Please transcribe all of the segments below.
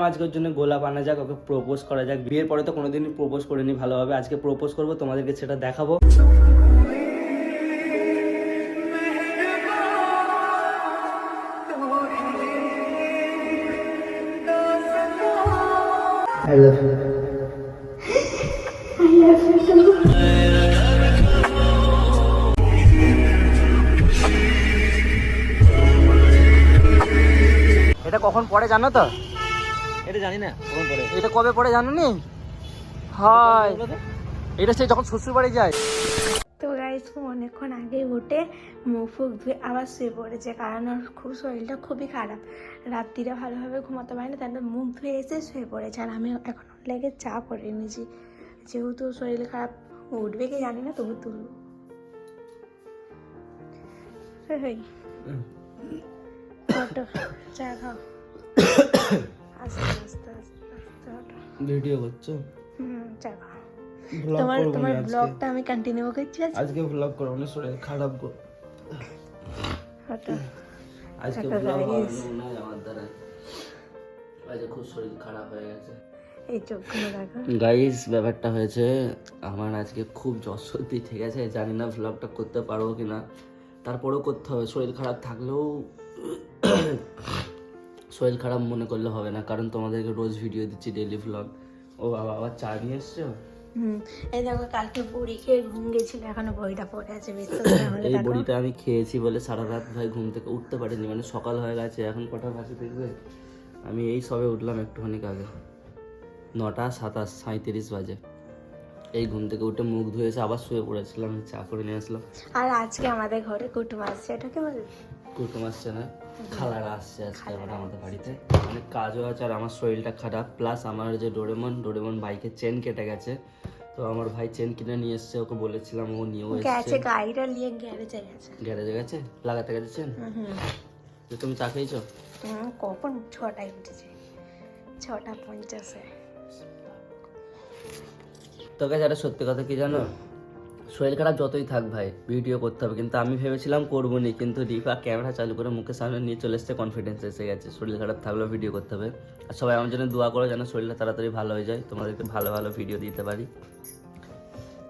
আজকের জন্য গোলাপ আনা যাক, ওকে প্রপোজ করা যাক। বিয়ের পরে তো কোনোদিনই প্রপোজ করিনি ভালোভাবে, আজকে প্রপোজ করবো, তোমাদেরকে সেটা দেখাবো। I love you. I love you too. এটা কখন পড়ে জানো তো? এটা জানি না কখন পড়ে। এটা কবে পড়ে জানো নি? হয় এটা সেই যখন শ্বশুর বাড়ি যায়। তো গাইস অনেকক্ষণ আগে উঠে মুখ ফুক ধুয়ে আবার শুয়ে পড়েছে, কারণ ওর খুব শরীরটা খুবই খারাপ, রাত্রিরে ভালোভাবে ঘুমাতে পারে না, তাই মুখ ধুয়ে এসে শুয়ে পড়েছে। আর আমি এখন লেগে চা করে নিয়েছি, যেহেতু শরীর খারাপ, উঠবে কি জানি না, তবু তুলবো। চা খাও, আস্তে আস্তে আস্তে আস্তে হটো। ভিডিও করছো? চা খাও। তোমার ব্লগটা আমি কন্টিনিউ করছি আজকে ব্লগ করব না, শরীর খারাপ গো। আজকে ব্লগ হবে না আমার দ্বারা, আজকে খুব শরীর খারাপ হয়ে গেছে। এই চোখগুলো দেখো গাইস, ব্যাপারটা হয়েছে আমার আজকে খুব জ্বর সর্দি, ঠিক আছে? জানি না ব্লগটা করতে পারবো কিনা, তারপরেও করতে হবে। শরীর খারাপ থাকলেও শরীর খারাপ মনে করলে হবে না, কারণ তোমাদেরকে রোজ ভিডিও দিচ্ছি, ডেইলি ব্লগ। ও বাবা, আবার চা নিয়ে এসছো? এই দেখো, কালকে বড়ি খেয়ে ঘুম গেছিল, এখনো বড়িটা পড়ে আছে। এই বড়িটা আমি খেয়েছি বলে সারা রাত ভাই ঘুম থেকে উঠতে পারিনি, মানে সকাল হয়ে গেছে। এখন কটা বাজে দেখবে? আমি এই সবে উঠলাম একটুখানি আগে, 9:37 বাজে। এই ঘুম থেকে উঠে মুখ ধুয়ে এসে আবার শুয়ে পড়েছিলাম, চা করে নিয়ে আসলাম। আর আজকে আমাদের ঘরে কুটুম আসছে, এটাকে বলে কুটুম আসছে না, খালারা আসছে আজকে আবার আমাদের বাড়িতে। অনেক কাজও আছে, আর আমার শরীরটা খারাপ, প্লাস আমার যে ডোরেমন বাইকের চেন কেটে গেছে, তো আমার ভাই চেন কিনে নিয়ে এসছে, ওকে বলেছিলাম, ও নিয়েও এসছে। গাড়িটা নিয়ে গ্যারেজে গেছে লাগাতে গেছে চেন। তো তুমি চা খেয়েছো? কখন 6টায় উঠেছে, 6:50-এ। তোকে যারা সত্যি কথা কি জানো, শরীর খারাপ যতই থাক ভাই, ভিডিও করতে হবে। কিন্তু আমি ভেবেছিলাম করবো নি, কিন্তু রিফা ক্যামেরা চালু করে মুখের সামনে নিয়ে চলে এসছে, কনফিডেন্স এসে গেছে। শরীর খারাপ থাকলেও ভিডিও করতে হবে। আর সবাই আমার জন্য দোয়া করো যেন শরীরটা তাড়াতাড়ি ভালো হয়ে যায়, তোমাদেরকে ভালো ভালো ভিডিও দিতে পারি,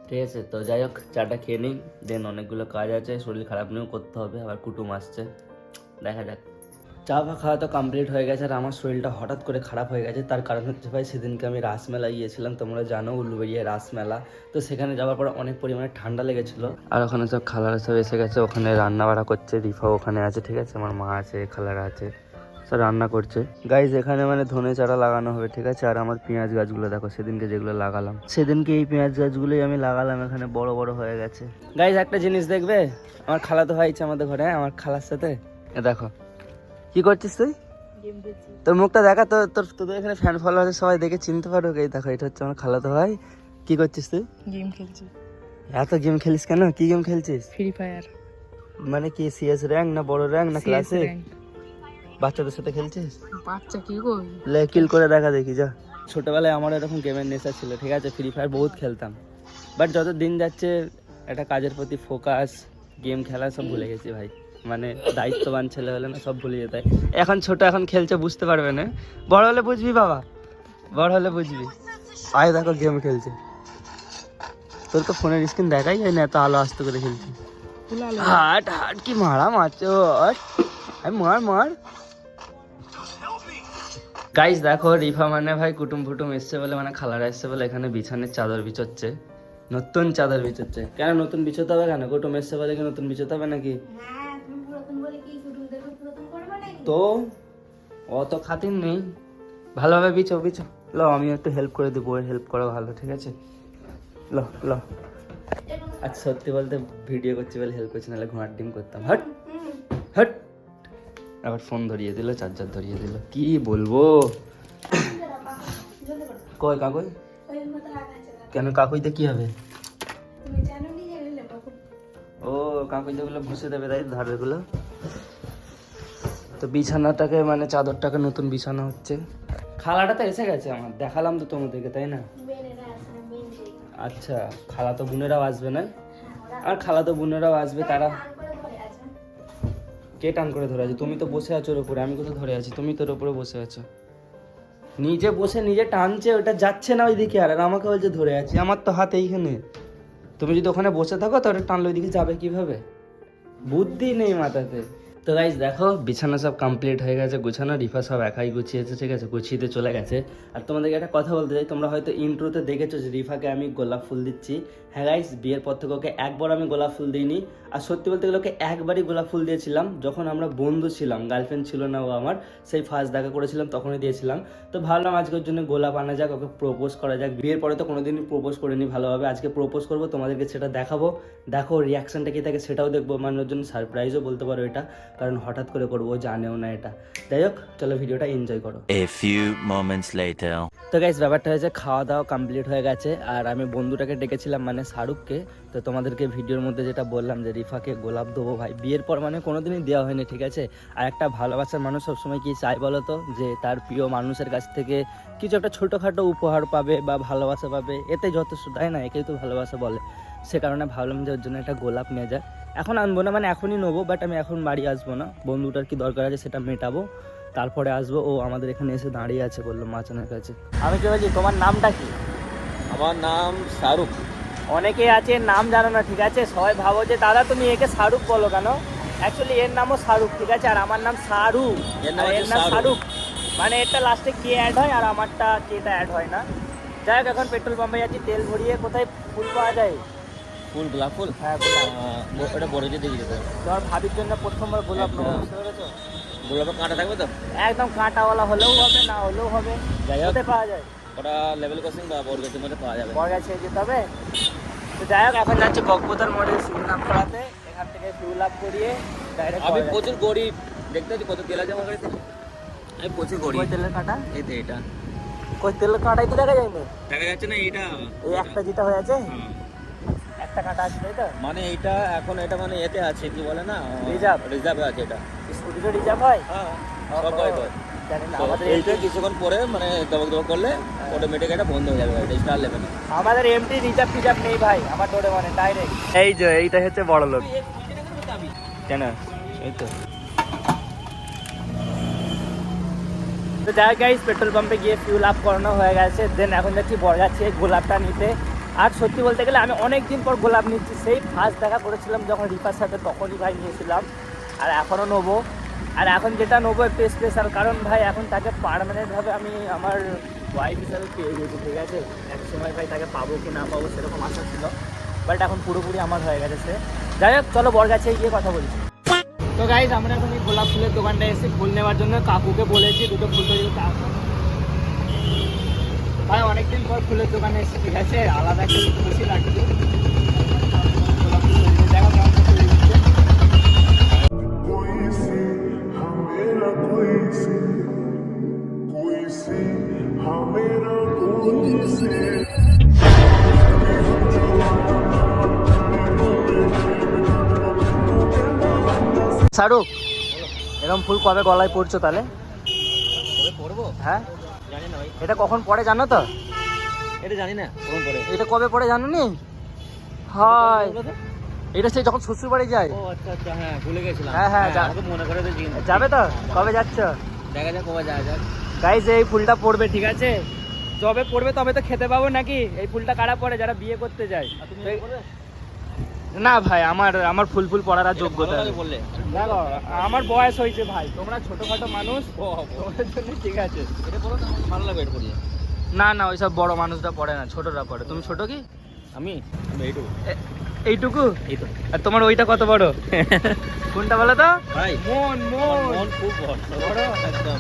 ঠিক আছে? তো যাই হোক, চাটা খেয়ে নিই, দেন অনেকগুলো কাজ আছে, শরীর খারাপ নিয়েও করতে হবে, আবার কুটুম আসছে, দেখা যাক। চা খাওয়া তো কমপ্লিট হয়ে গেছে, আর আমার শরীরটা হঠাৎ করে খারাপ হয়ে গেছে। তার কারণ হচ্ছে ভাই, সেদিনকে আমি রাসমেলায় গিয়েছিলাম, তোমরা জানো, উলুবেড়িয়া রাসমেলা। তো সেখানে যাওয়ার পর অনেক পরিমাণে ঠান্ডা লেগেছিলো। আর ওখানে সব খালারা সব এসে গেছে, ওখানে রান্না বাড়া করছে, রিফাও ওখানে আছে, ঠিক আছে? আমার মা আছে, খালারা আছে, সব রান্না করছে। গাইজ এখানে মানে ধনে চারা লাগানো হবে, ঠিক আছে? আর আমার পেঁয়াজ গাছগুলো দেখো, সেদিনকে যেগুলো লাগালাম, সেদিনকে এই পেঁয়াজ গাছগুলোই আমি লাগালাম, এখানে বড় বড় হয়ে গেছে। গাইজ একটা জিনিস দেখবে, আমার খালা তো হয়েছে আমাদের ঘরে, আমার খালার সাথে দেখো কি করছিস তুই? তোর মুখটা দেখা, তোদের এখানে ফ্যান ফলোয়ার সবাই দেখে চিনতে পারো। এই দেখো, এটা হচ্ছে আমার খালাতো ভাই। কি করছিস তুই? গেম খেলছি। এত গেম খেলিস কেন? কি গেম খেলছিস? Free fire. মানে কি সিএস র্যাঙ্ক না বড় র্যাঙ্ক না ক্লাসে? বাচ্চাদের সাথে খেলছিস? বাচ্চা কি করবে? লে কিল করে দেখা দেখি যা। ছোটবেলায় আমার এরকম গেমের নেশা ছিল, ঠিক আছে? ফ্রি ফায়ার বহুত খেলতাম, বাট যত দিন যাচ্ছে একটা কাজের প্রতি ফোকাস, গেম খেলা সব ভুলে গেছি ভাই। মানে দায়িত্ববান ছেলে হলে না সব ভুলে যেতে হয়। এখন ছোট, এখন খেলছে, বুঝতে পারবে না, বড় হলে বুঝবি বাবা, বড় হলে বুঝবি। আয় দেখো গেম খেলছে, তোর তো ফোনের স্ক্রিন দেখাই যায় না, এত আলো আস্তে করে খেলছে। হাট হাট কি মারা মারছে, মার। গাইস দেখো, রিফা মানে ভাই কুটুম ফুটুম এসছে বলে, মানে খালারা এসছে বলে এখানে বিছানের চাদর বিছোচ্ছে, নতুন চাদর বিছোচ্ছে। কেন নতুন বিছোতে হবে কেন? কুটুম এসছে বলে কি নতুন বিছোতে হবে নাকি? তো অত খাতির নেই, ভালোভাবে বিছো। লো, আমি একটু হেল্প করে দেবো, হেল্প করা ভালো, ঠিক আছে? লো। আচ্ছা, সত্যি বলতে ভিডিও করছি বলে হেল্প করছি, নাহলে ঘোড়ার ডিম করতাম। হট। আবার ফোন ধরিয়ে দিল, চার্জার ধরিয়ে দিল, কি বলবো। কই কাকুই? কেন কাকুইতে কি হবে? ও কাকুইতে গুলো ঘুষে দেবে, তাই ধারের গুলো। তো বিছানাটাকে মানে চাদরটাকে নতুন বিছানা হচ্ছে। খালাটা তো এসে গেছে আমার, দেখালাম তো তোমাদেরকে, তাই না? আচ্ছা, খালা তো বোনেরাও আসবে না? আর খালা তো বোনেরাও আসবে, তারা কে টান করে ধরে আছে? তুমি তো বসে আছো ওর উপরে, আমি কোথাও ধরে আছি? তুমি তোর উপরে বসে আছো। নিজে বসে নিজে টানছে, ওটা যাচ্ছে না ওইদিকে, আর আমাকে বলছে ধরে আছি। আমার তো হাত এইখানে, তুমি যদি ওখানে বসে থাকো তাহলে টানলে ওইদিকে যাবে কিভাবে? বুদ্ধি নেই মাথাতে। তো গাইজ দেখো, বিছানা সব কমপ্লিট হয়ে গেছে গুছানো, রিফা সব একাই গুছিয়েছে, ঠিক আছে, গুছিয়ে চলে গেছে। আর তোমাদেরকে একটা কথা বলতে চাই, তোমরা হয়তো ইন্ট্রোতে দেখেছো যে রিফাকে আমি গোলাপ ফুল দিচ্ছি। হ্যাঁ গাইজ, বিয়ের পর থেকে ওকে একবার আমি গোলাপ ফুল দিইনি। আর সত্যি বলতে গেলে ওকে একবারই গোলাপ ফুল দিয়েছিলাম, যখন আমরা বন্ধু ছিলাম, গার্লফ্রেন্ড ছিল না ও আমার, সেই ফার্স্ট দেখা করেছিলাম তখনই দিয়েছিলাম। তো ভাবলাম আজকের জন্য গোলাপ আনা যাক, ওকে প্রপোজ করা যাক। বিয়ের পরে তো কোনোদিনই প্রপোজ করিনি ভালোভাবে, আজকে প্রপোজ করবো, তোমাদেরকে সেটা দেখাবো। দেখো রিয়াকশনটা কি থাকে সেটাও দেখবো, আমার জন্য সারপ্রাইজও বলতে পারো এটা, কারণ হঠাৎ করে করবো, জানেও না এটা। যাই হোক, চলো ভিডিওটা এনজয় করো। A few moments later. তো গাইস, ব্যাপারটা হয়েছে খাওয়া দাওয়া কমপ্লিট হয়ে গেছে, আর আমি বন্ধুটাকে ডেকেছিলাম, মানে শাহরুখকে। তো তোমাদেরকে ভিডিওর মধ্যে যেটা বললাম যে রিফাকে গোলাপ দেবো ভাই, বিয়ের পর মানে কোনোদিনই দেওয়া হয়নি, ঠিক আছে। আর একটা ভালোবাসার মানুষ সবসময় কি চায় বলো তো, যে তার প্রিয় মানুষের কাছ থেকে কিছু একটা ছোটোখাটো উপহার পাবে বা ভালোবাসা পাবে, এতে যথেষ্ট, তাই না? একেই তো ভালোবাসা বলে। সে কারণে ভাবলাম যে ওর জন্য একটা গোলাপ নিয়ে যায়। এখন আনবো না, মানে এখনই নেবো, বাট আমি এখন বাড়ি আসবো না, বন্ধুটার কি দরকার আছে সেটা মেটাবো, তারপরে আসবো। ও আমাদের এখানে এসে দাঁড়িয়ে আছে, বললো মাচানের কাছে। আমি কি বলছি, তোমার নামটা কি? আমার নাম শাহরুখ। অনেকেই আছে নাম জানো না, ঠিক আছে, সবাই ভাবো যে দাদা তুমি একে শাহরুখ বলো কেন। অ্যাকচুয়ালি এর নামও শাহরুখ, ঠিক আছে, আর আমার নাম শাহরুখ। এর নাম আর হচ্ছে এর নাম শাহরুখ। শাহরুখ, মানে এটা লাস্টে কে অ্যাড হয় আর আমারটা কেটা অ্যাড হয় না। যাই হোক, এখন পেট্রোল পাম্পে যাচ্ছি তেল ভরিয়ে। কোথায় ফুল পাওয়া যায়? ফুল, গোলাপ ফুল। হ্যাঁ, গোলাপ। ওটা বড় যে দিয়ে দিতে হবে। তোমার ভাবির জন্য প্রথমবার গোলাপ নেবো, একদম। বুঝতে পেরেছো? গোলাপের কাঁটা থাকবে তো? একদম কাঁটাওয়ালা হলেও হবে, না হলেও হবে। যাই হোক, কোথায় পাওয়া যায়? ওটা লেভেল ক্রসিং বা বড় ক্রসিং মধ্যে পাওয়া যাবে। বড় গাছে যেতে হবে। তো যাই হোক, এখন যাচ্ছে কক্সবাজার মোড়ে ফুল আপ করাতে। এখান থেকে ফুল আপ করিয়ে ডাইরেক্ট আমি প্রচুর গরিব, দেখতে হচ্ছে কত তেল আছে আমার গাড়িতে। আমি প্রচুর গরিব। কই তেলের কাঁটা? এই তো এটা কই তেলের কাঁটাই তো দেখা যায়নি। দেখা যাচ্ছে না এটা? এই একটা যেটা হয়ে আছে, হুম। একটা কাঁটা আছে, তাই তো? মানে এটা এখন এটা মানে এতে আছে, কি বলে না, রিজার্ভ। রিজার্ভে আছে এটা। স্কুটিতে রিজার্ভ হয়? হ্যাঁ, সব হয় তো। জানি না, তো আমাদের এইটা কিছুক্ষণ পরে মানে দবক দবক করলে অটোমেটিক এটা বন্ধ হয়ে যাবে, এটা স্টার লেভেল। আমাদের এমটি রিজার্ভ টিজার্ভ নেই ভাই, আমার ডোরে মানে ডাইরেক্ট। এই যে এইটা হচ্ছে বড় লোক। কেন? এই তো। তো যাই গাইস, পেট্রোল পাম্পে গিয়ে ফিউল আপ করানো হয়ে গেছে, দেন এখন যাচ্ছি বরগাছে গোলাপটা নিতে। আর সত্যি বলতে গেলে আমি অনেক দিন পর গোলাপ নিচ্ছি, সেই ফার্স্ট দেখা করেছিলাম যখন রিফার সাথে, তখনই ভাই নিয়েছিলাম, আর এখনও নেবো। আর এখন যেটা নেবো একটু স্পেশাল, কারণ ভাই এখন তাকে পার্মানেন্টভাবে আমি আমার ওয়াইফ হিসাবে পেয়ে গেছি, ঠিক আছে। এক সময় ভাই তাকে পাবো কি না পাবো সেরকম আশা ছিল, বাট এখন পুরোপুরি আমার হয়ে গেছে সে। যাই হোক, চলো বরগাছে গিয়ে কথা বলছি। তো গাইজ, আমরা এখন এই গোলাপ ফুলের দোকানটা এসে ফুল নেওয়ার জন্য কাকুকে বলেছি দুটো ফুল তৈরি কাকু। ভাই অনেকদিন পর ফুলের দোকানে এসে, ঠিক আছে, আলাদা একটা খুশি লাগছে। গোলাপ ফুল তৈরি দেখো কেমন তৈরি হচ্ছে। শাহরুখ, এরকম ফুল কবে গলায় পড়ছো তাহলে? কবে পড়বো হ্যাঁ, জানি না ভাই। এটা কখন পড়ে জানো তো? এটা জানি না কখন পড়ে। এটা কবে পড়ে জানো নি? হয়, এটা সেই যখন শ্বশুর বাড়ি যায়। ও আচ্ছা আচ্ছা, হ্যাঁ ভুলে গেছিলাম। হ্যাঁ, হ্যাঁ, যা- আমাকে মনে করে তো দিন। যাবে তো? কবে যাচ্ছ? দেখা যাক কবে যাওয়া যাক। গাইজ, এই ফুলটা পড়বে, ঠিক আছে, যবে পড়বে তবে তো খেতে পাবো নাকি। এই ফুলটা কারা পড়ে? যারা বিয়ে করতে যায়। আর তুমি তো- পড়বে? না ভাই, আমার ফুল ফুল পড়ার আর যোগ্যতা ভালো নেই। লাগে বললে। দেখো, আমার বয়স হয়েছে ভাই, তোমরা ছোটখাটো মানুষ, ও, তোমাদের জন্য ঠিক আছে। এটা পড়ো না, আমার ভালো লাগবে এটা পড়লে। না না, ওইসব বড় মানুষরা পড়ে না, ছোটরা পড়ে। তুমি ছোট কি? আমি আমি এইটুকু। এইটুকু? এই তো আর তোমার ওইটা কত বড়? কোনটা বলো তো? ভাই, মন আমার মন খুব বড়। একদম।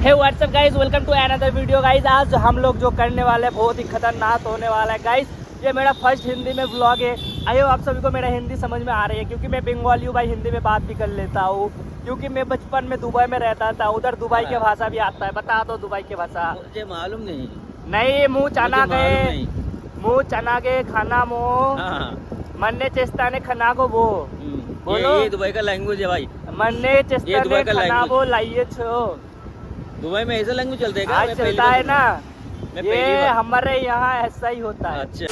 Hey what's up guys, welcome to another video guys. आज हम लोग जो करने वाले हैं बहुत ही खतरनाक होने वाला है गाइस। ये मेरा फर्स्ट हिंदी में व्लॉग है। आई होप आप सभी को मेरा हिंदी समझ में आ रही है, क्योंकि मैं बंगाली हूँ भाई, हिंदी में बात भी कर लेता हूँ, क्योंकि मैं बचपन में दुबई में रहता था, उधर दुबई की भाषा भी आता है। बता दो दुबई की भाषा। मुझे मालूम नहीं। नहीं, मुँह चना मुझे गए, मालूम नहीं। मुँह चना गए खाना मोह, हाँ, मन्ने चेस्ताने खाना को वो, बोलो। ये दुबई का लैंग्वेज है भाई। मन्ने ये चेस्ताने दुबई का खाना language। वो लाइए छो। दुबई में ऐसा लैंग्वेज चलते है क्या? आज मैं पहली चलता बार है ना, मैं पहली ये बार- हमारे यहाँ ऐसा ही होता है। अच्छा।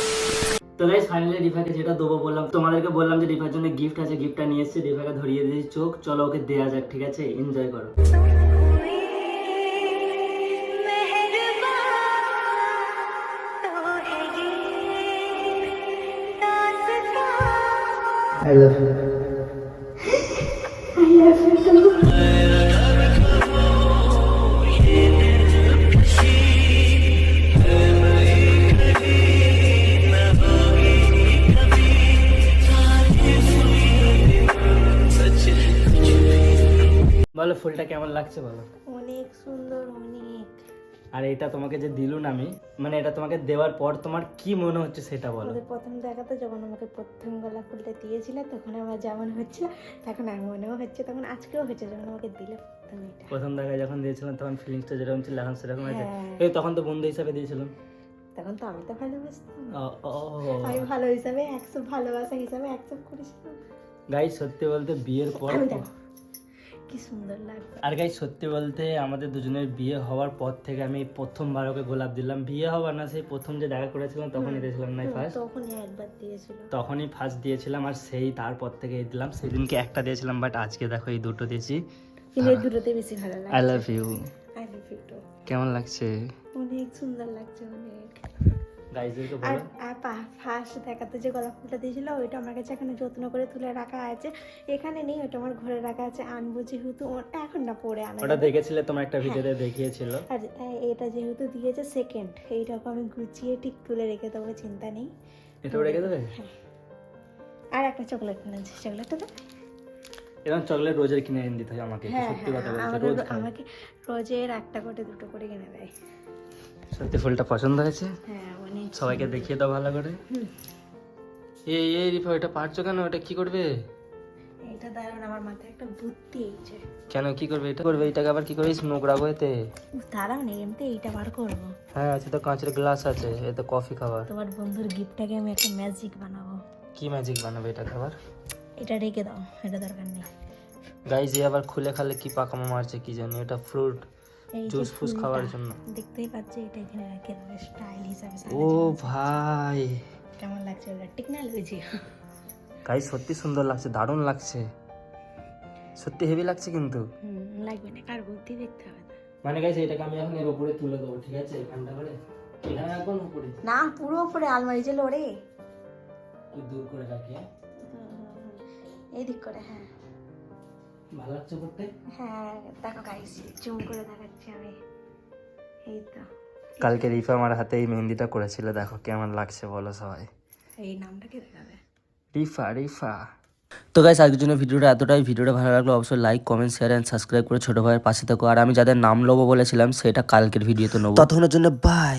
তো গাইস, ফাইনালি রিফাকে যেটা দেবো বললাম, তোমাদেরকে বললাম যে রিফার জন্য গিফট আছে, গিফটটা নিয়ে এসেছি, রিফাকে ধরিয়ে দিয়েছি চোখ। চলো ওকে দেয়া যাক, ঠিক আছে, এনজয় করো। I love you. বলো ফুলটা কেমন লাগছে বলো। অনেক সুন্দর, অনেক। আর এটা তোমাকে যে দিলুন আমি, মানে এটা তোমাকে দেওয়ার পর তোমার কি মনে হচ্ছে সেটা বলো। আমাদের প্রথম দেখাতে যখন আমাকে প্রথম গোলাপ ফুলটা দিয়েছিল তখন আমার যেমন হচ্ছিল তখন মনেও হচ্ছে, তখন আজকেও হচ্ছে যখন আমাকে দিলে প্রথম এটা। প্রথম দেখায় যখন দিয়েছিলাম তখন ফিলিংসটা যেরকম ছিল এখন সেরকম হয়েছে। হ্যাঁ। এই তখন তো বন্ধু হিসাবে দিয়েছিলাম। তখন তো আমি তো ভালোবাসতাম, ও আমি ভালো হিসাবে অ্যাকসেপ্ট, ভালোবাসা হিসাবে অ্যাকসেপ্ট করেছিলাম। গাইস সত্যি বলতে বিয়ের পর, আমি দেখো কি সুন্দর লাগছে। আর গাইস সত্যি বলতে আমাদের দুজনের বিয়ে হওয়ার পর থেকে আমি প্রথমবার ওকে গোলাপ দিলাম। বিয়ে হওয়ার না, সেই প্রথম যে দেখা করেছিলাম তখনই দিয়েছিলাম না ফার্স্ট, তখনই একবার দিয়েছিল, তখনই ফার্স্ট দিয়েছিলাম। আর সেই তারপর থেকে দিলাম। সেদিনকে একটা দিয়েছিলাম, বাট আজকে দেখো এই দুটো দিয়েছি। কিন্তু এই দুটোতে বেশি ভালো লাগে। I love you. I love you too. কেমন লাগছে অনেক সুন্দর লাগছে, অনেক। গাইসদেরকে আর বলো। ফার্স্ট দেখাতে যে গোলাপ ফুলটা দিয়েছিল ওইটা আমার কাছে এখানে যত্ন করে তুলে রাখা আছে, এখানে নেই, ওটা আমার ঘরে রাখা আছে। আনবো যেহেতু, এখন না পরে আনা ওটা যাবে। দেখেছিলে তোমার একটা ভিডিওতে দেখিয়েছিল। আর এটা যেহেতু দিয়েছে সেকেন্ড, এইটাকে আমি গুছিয়ে ঠিক তুলে রেখে দেবো, চিন্তা নেই। এটাও রেখে দেবে। আর একটা চকলেট কিনেছি, চকলেটটা তো এরকম চকলেট রোজের কিনে এনে দিতে হয় আমাকে, হ্যাঁ সত্যি কথা বলতে আমাকে রোজ খাই। আমাকে রোজের একটা করে দুটো করে কিনে দেয়। সত্যি ফুলটা পছন্দ হয়েছে, হ্যাঁ অনেক। সবাইকে দেখিয়ে দাও ভালো করে। হুম। এই রিফা ওটা পারছো কেন? ওটা কি করবে? এটা দারুণ, আমার মাথায় একটা বুদ্ধি এইছে। কেন কি করবে? এটা করবে, এটাকে আবার কি করিস? নোংরা বইতে। দাঁড়াও না, এমনিতে এইটা বার করবো। হ্যাঁ আছে তো, কাঁচের গ্লাস আছে, এতে কফি খাবার। তোমার বন্ধুর গিফটটাকে আমি একটা ম্যাজিক বানাবো। কি ম্যাজিক বানাবে এটা খাবার? এটা রেখে দাও, এটা দরকার নেই। গাইজ এ আবার খুলে খালে কি পাকামো মারছে কি জানি। এটা ফ্রুট এই যে জুস ফুস ফুলটা, খাওয়ার জন্য। দেখতেই পাচ্ছি, এটা এখানে রেখে দেবে স্টাইল হিসাবে। ও ভাই কেমন লাগছে ওটা? টেকনোলজি। গাইজ সত্যি সুন্দর লাগছে, দারুণ লাগছে, সত্যি হেভি লাগছে কিন্তু। লাগবে না, কার বুদ্ধি দেখতে হবে না। মানে গাইজ এটাকে আমি এখন এর উপরে তুলে দেবো, ঠিক আছে? এখানটা করে এখানে রাখবো না উপরে? না, পুরো উপরে আলমারি যে লড়ে তুই দূর করে রাখি। এই দিক করে। হ্যাঁ ভালো লাগছে করতে। হ্যাঁ দেখো গাইস, জুম করে দেখাচ্ছি আমি। এই তো কালকে রিফা আমার হাতে এই মেহেন্দিটা করেছিল, দেখো কেমন লাগছে বলো সবাই। এই নামটাকে দেখাবে, রিফা রিফা। তো গাইস আজকের জন্য ভিডিওটা এতটাই। ভিডিওটা ভালো লাগলো অবশ্যই like comment share and subscribe করে ছোট ভাইয়ের পাশে থাকো। আর আমি যাদের নাম নেবো বলেছিলাম সেটা কালকের ভিডিওতে নেবো। ততক্ষণের জন্য বাই।